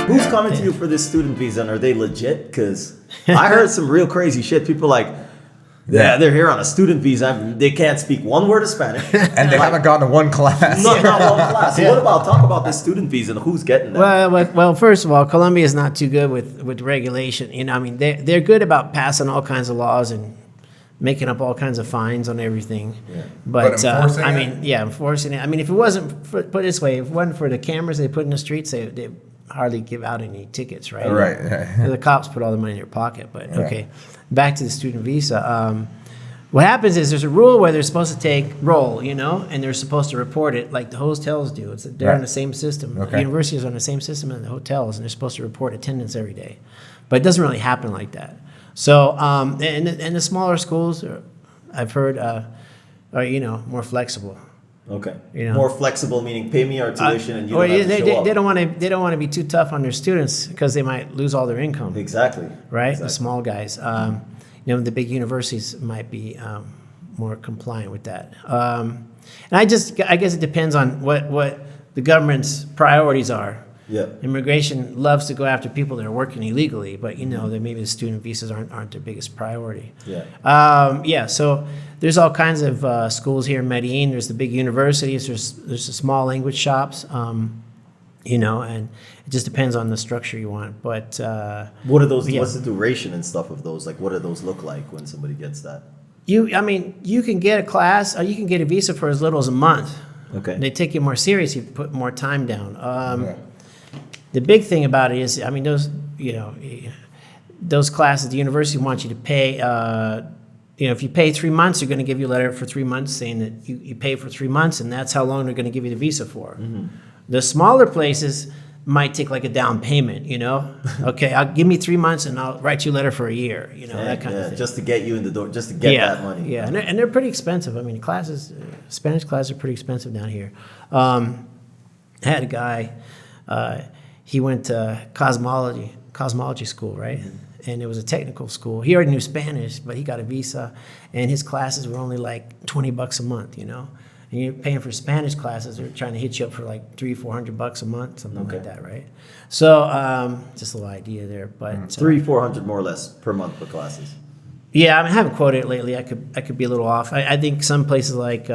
Who's coming to you for this student visa, and are they legit? Because I heard some real crazy shit. People like, yeah, they're here on a student visa. They can't speak one word of Spanish. And they haven't gone to one class. Not one class. So what about, talk about this student visa and who's getting that? Well, first of all, Colombia is not too good with regulation. You know, I mean, they're good about passing all kinds of laws and making up all kinds of fines on everything. Yeah. But enforcing I it? mean, yeah, enforcing it. I mean, if it wasn't, put it this way, if it wasn't for the cameras they put in the streets, they hardly give out any tickets, right? Right. The cops put all the money in their pocket. But okay, back to the student visa. What happens is there's a rule where they're supposed to take roll, you know, and they're supposed to report it like the hotels do. They're on the same system. Okay. The university is on the same system as the hotels, and they're supposed to report attendance every day. But it doesn't really happen like that. So, and the smaller schools, I've heard, are, you know, more flexible. Okay. You know. More flexible, meaning pay me our tuition and you Or don't have to show up. they don't want to be too tough on their students because they might lose all their income. Exactly. Right? Exactly. The small guys. You know, the big universities might be more compliant with that. And I guess it depends on what the government's priorities are. Yeah. Immigration loves to go after people that are working illegally, but you know that maybe the student visas aren't their biggest priority. Yeah. So there's all kinds of schools here in Medellin. There's the big universities. There's the small language shops. You know, and it just depends on the structure you want. But What are those? Yeah. What's the duration and stuff of those? Like, what do those look like when somebody gets that? you can get a class, or you can get a visa for as little as a month. Okay. They take you more serious. You put more time down. The big thing about it is, I mean, those classes, the university wants you to pay. You know, if you pay 3 months, they're going to give you a letter for 3 months saying that you pay for 3 months, and that's how long they're going to give you the visa for. Mm-hmm. The smaller places might take like a down payment, you know? Okay, give me 3 months and I'll write you a letter for a year, you know, that kind of thing. Just to get you in the door, just to get that money. Yeah, and they're pretty expensive. I mean, Spanish classes are pretty expensive down here. I had a guy, he went to cosmology school, right? Mm-hmm. And it was a technical school. He already knew Spanish, but he got a visa, and his classes were only like $20 a month, you know? And you're paying for Spanish classes, they're trying to hit you up for like $300-400 a month, something like that, right? So just a little idea there, but $300-400 more or less per month for classes. yeah, I mean, I haven't quoted it lately. I could be a little off. I think some places like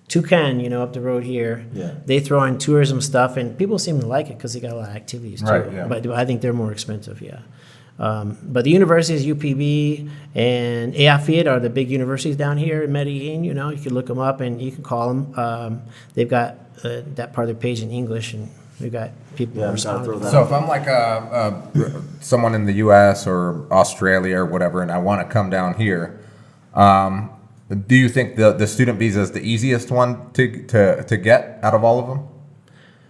Toucan, you know, up the road here, they throw in tourism stuff, and people seem to like it because they got a lot of activities too. Right, yeah. But I think they're more expensive, yeah. But the universities, UPB and EAFIT are the big universities down here in Medellin. You know, you can look them up and you can call them. They've got that part of their page in English, and we've got people responding. So if I'm like someone in the U.S. or Australia or whatever, and I want to come down here, do you think the student visa is the easiest one to get out of all of them?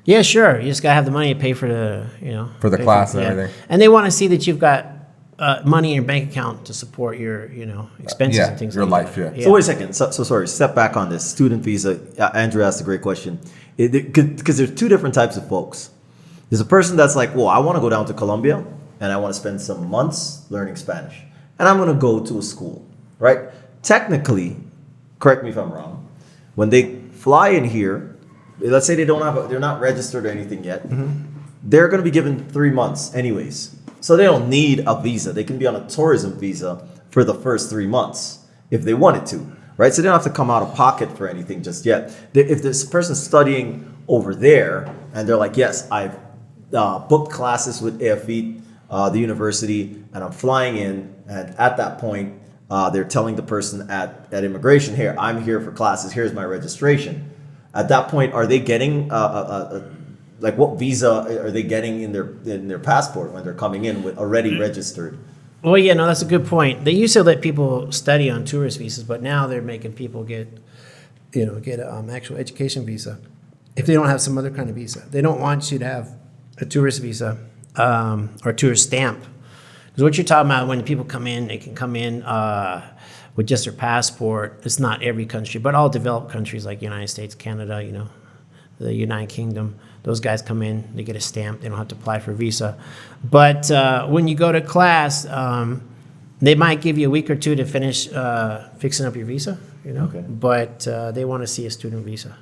Yeah, sure. You just gotta have the money to pay for the, you know, For the pay class and everything. And they want to see that you've got money in your bank account to support your, you know, expenses and things your like life, that. yeah. So wait a second. So sorry. Step back on this student visa. Andrew asked a great question because there's two different types of folks. There's a person that's like, well, I want to go down to Colombia and I want to spend some months learning Spanish, and I'm going to go to a school, right? Technically, correct me if I'm wrong. When they fly in here, let's say they're not registered or anything yet. Mm-hmm. They're going to be given 3 months anyways. So they don't need a visa. They can be on a tourism visa for the first 3 months if they wanted to, right? So they don't have to come out of pocket for anything just yet. If this person's studying over there and they're like, yes, I've booked classes with EAFIT, the university, and I'm flying in, and at that point, they're telling the person at immigration, here, I'm here for classes, here's my registration. At that point, are they getting like what visa are they getting in their passport when they're coming in with already registered? Well, yeah, no, that's a good point. They used to let people study on tourist visas, but now they're making people get an actual education visa if they don't have some other kind of visa. They don't want you to have a tourist visa or tourist stamp. Because what you're talking about, when people come in, they can come in with just their passport. It's not every country, but all developed countries like United States, Canada, you know, the United Kingdom. Those guys come in, they get a stamp. They don't have to apply for a visa. But when you go to class, they might give you a week or two to finish fixing up your visa, you know. Okay. But they want to see a student visa.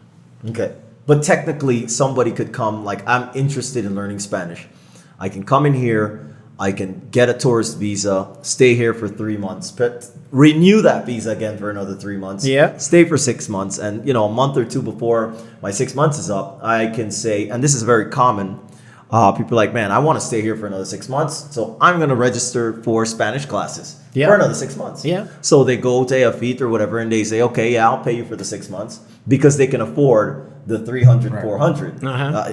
Okay. but technically somebody could come, like, I'm interested in learning Spanish. I can come in here, I can get a tourist visa, stay here for 3 months, but renew that visa again for another 3 months. Yeah. Stay for 6 months, and a month or two before my 6 months is up, I can say, and this is very common. People are like, man, I want to stay here for another 6 months, so I'm going to register for Spanish classes for another 6 months. Yeah. So they go to AFIT or whatever, and they say, okay, yeah, I'll pay you for the 6 months because they can afford the 300, 400.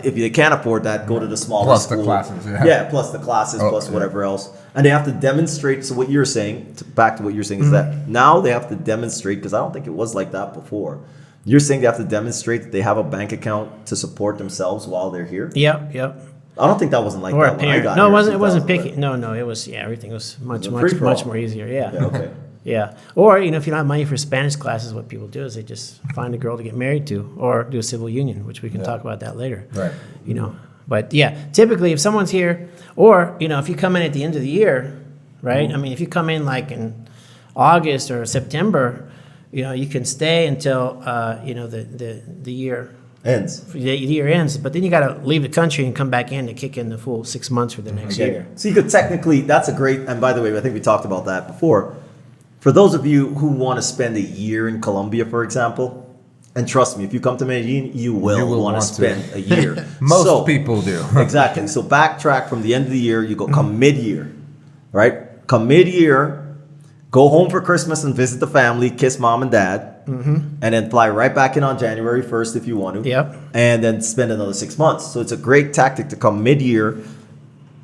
If they can't afford that, go to the smaller Plus school. the classes, plus the classes, Oh, plus yeah. whatever else. And they have to demonstrate. So what you're saying, back to what you're saying, is that now they have to demonstrate, because I don't think it was like that before. You're saying they have to demonstrate that they have a bank account to support themselves while they're here? Yep. I don't think that wasn't like Or a that when I parent. got No, here it in wasn't. It wasn't 2011. picky. No, it was. Yeah, everything was much It was a free-for-all. much more easier. Yeah. Yeah, okay. Yeah. Or if you don't have money for Spanish classes, what people do is they just find a girl to get married to, or do a civil union, which we can talk about that later. Right. But yeah, typically if someone's here, or if you come in at the end of the year, right? I mean, if you come in like in August or September, you can stay until the year. The year ends, but then you got to leave the country and come back in to kick in the full 6 months for the next year. So you could technically, that's a great, and by the way, I think we talked about that before. For those of you who want to spend a year in Colombia, for example, and trust me, if you come to Medellin, you will want to spend a year. Most people do. Exactly. So backtrack from the end of the year, you come mid-year, right? Come mid-year, go home for Christmas and visit the family, kiss mom and dad, and then fly right back in on January 1st if you want to. Yep. And then spend another 6 months. So it's a great tactic to come mid-year,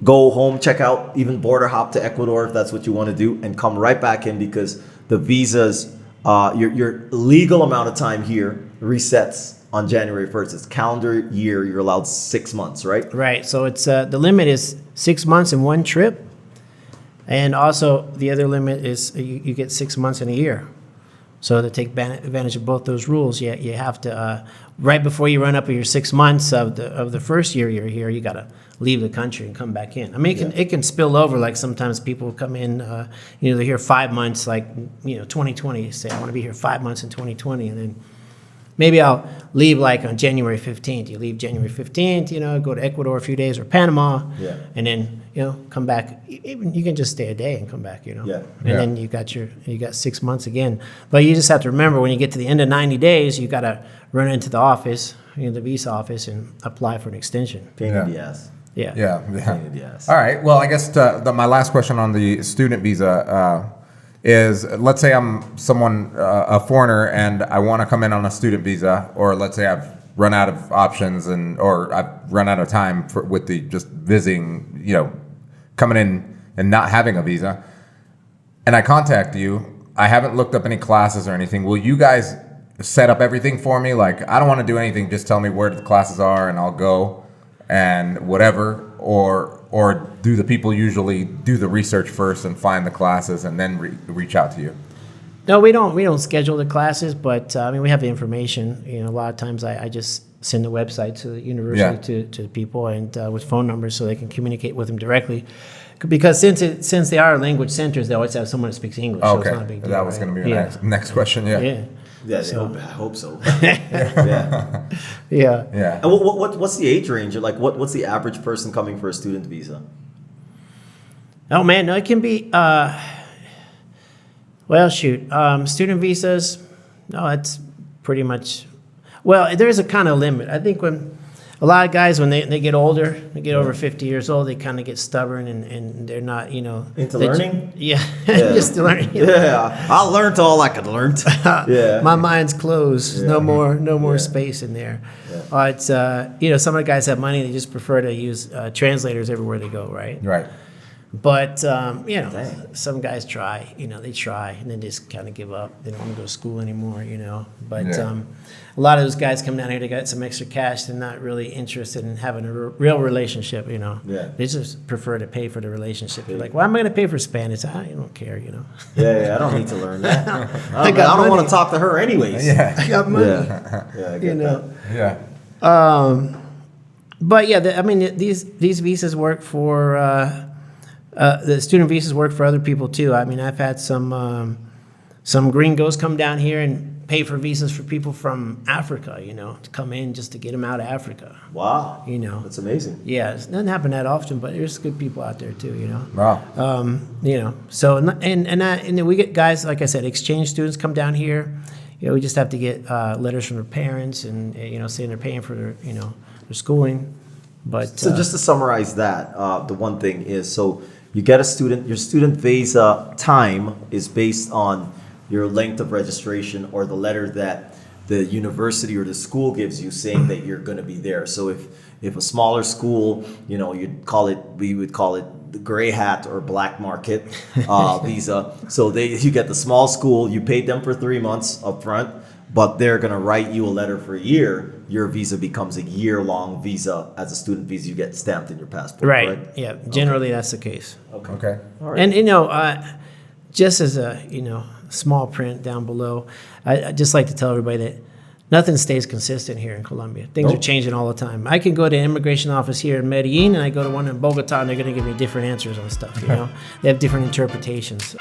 go home, check out, even border hop to Ecuador if that's what you want to do, and come right back in, because the visas, your legal amount of time here resets on January 1st. It's calendar year, you're allowed 6 months, right? Right. So it's the limit is 6 months in one trip, and also the other limit is you get 6 months in a year. So to take advantage of both those rules, you have to right before you run up your 6 months of the first year you're here, you got to leave the country and come back in. I mean, it can spill over. Like sometimes people come in, they're here 5 months, like 2020. Say I want to be here 5 months in 2020, and then maybe I'll leave like on January 15th. You leave January 15th, go to Ecuador a few days or Panama, and then come back. Even you can just stay a day and come back, and then you got 6 months again. But you just have to remember, when you get to the end of 90 days, you got to run into the office, the visa office, and apply for an extension. Pain in the ass. Yeah. Pain in the ass. All right. Well, I guess my last question on the student visa is, let's say I'm someone, a foreigner, and I want to come in on a student visa, or let's say I've run out of options or I've run out of time with the just visiting, coming in and not having a visa, and I contact you. I haven't looked up any classes or anything. Will you guys set up everything for me? Like, I don't want to do anything. Just tell me where the classes are and I'll go and whatever. Or do the people usually do the research first and find the classes and then reach out to you? No, we don't schedule the classes, but we have the information. A lot of times I just send the website to the university to people, and with phone numbers so they can communicate with them directly. Because since they are language centers, they always have someone that speaks English. So Okay, it's not a big deal, that was going to be your next question. Yeah. I hope so. Yeah. Yeah. And what's the age range? Like, what's the average person coming for a student visa? Oh man, no, it can be. Student visas. No, it's pretty much. Well, there is a kind of limit. I think when a lot of guys, when they get older, they get over 50 years old, they kind of get stubborn and they're not, into learning. Just learning. Yeah, I learned all I could learn. Yeah, My mind's closed. No more space in there. It's some of the guys have money. They just prefer to use translators everywhere they go. Right. But some guys try. They try and then just kind of give up. They don't want to go to school anymore. But a lot of those guys come down here. They got some extra cash. They're not really interested in having a real relationship. They just prefer to pay for the relationship. They're like, "Why am I going to pay for Spanish? I don't care." Yeah. I don't need to learn that. I don't want to talk to her anyways. I got money. Yeah. I get that. Yeah. But these visas work for. The student visas work for other people too. I've had some gringos come down here and pay for visas for people from Africa, to come in just to get them out of Africa. Wow. You That's amazing. Yeah, it doesn't happen that often, but there's good people out there too, Wow. So and then we get guys, like I said, exchange students come down here. We just have to get letters from their parents and saying they're paying for their their schooling. But So just to summarize that, the one thing is, so you get a student, your student visa time is based on your length of registration or the letter that the university or the school gives you saying that you're going to be there. So if a smaller school, we would call it the gray hat or black market visa. So you get the small school, you paid them for 3 months up front, but they're going to write you a letter for a year. Your visa becomes a year-long visa. As a student visa, you get stamped in your passport. right, yeah, generally that's the case. Okay. All right. And just as a small print down below, I just like to tell everybody that nothing stays consistent here in Colombia. Things are changing all the time. I can go to an immigration office here in Medellin, and I go to one in Bogota, and they're going to give me different answers on stuff. They have different interpretations.